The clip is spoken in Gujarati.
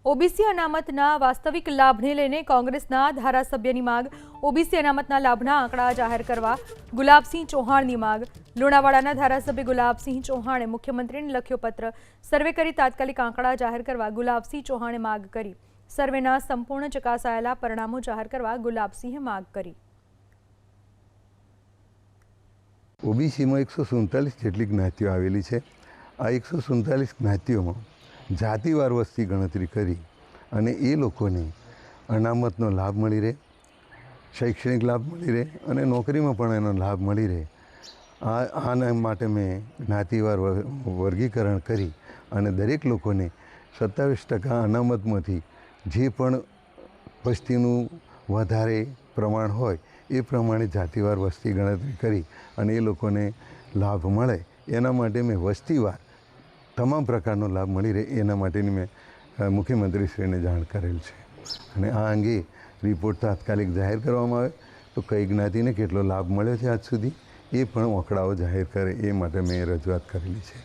ઓબીસી અનામતના વાસ્તવિક લાભને લઈને કોંગ્રેસના ધારાસભ્યની માંગ। ઓબીસી અનામતના લાભના આંકડા જાહેર કરવા ગુલાબસિંહ ચૌહાણની માંગ। લુણાવાડાના ધારાસભ્ય ગુલાબસિંહ ચૌહાણે મુખ્યમંત્રીને લખ્યો પત્ર। સર્વે કરી તાત્કાલિક આંકડા જાહેર કરવા ગુલાબસિંહ ચૌહાણે માંગ કરી। સર્વેના સંપૂર્ણ ચકાસાયેલા પરિણામો જાહેર કરવા ગુલાબસિંહે માંગ કરી। ઓબીસીમાં 147 જેટલી જ્ઞાતિઓ આવેલી છે। આ 147 જ્ઞાતિઓમાં જાતિવાર વસ્તી ગણતરી કરી અને એ લોકોને અનામતનો લાભ મળી રહે, શૈક્ષણિક લાભ મળી રહે અને નોકરીમાં પણ એનો લાભ મળી રહે, આના માટે મેં જ્ઞાતિવાર વર્ગીકરણ કરી અને દરેક લોકોને 27% અનામતમાંથી જે પણ વસ્તીનું વધારે પ્રમાણ હોય એ પ્રમાણે જાતિવાર વસ્તી ગણતરી કરી અને એ લોકોને લાભ મળે એના માટે મેં વસ્તીવાર તમામ પ્રકારનો લાભ મળી રહે એના માટેની મેં મુખ્યમંત્રીશ્રીને જાણ કરેલ છે અને આ અંગે રિપોર્ટ તાત્કાલિક જાહેર કરવામાં આવે તો કઈ જ્ઞાતિને કેટલો લાભ મળ્યો છે આજ સુધી એ પણ આંકડાઓ જાહેર કરે એ માટે મેં રજૂઆત કરેલી છે।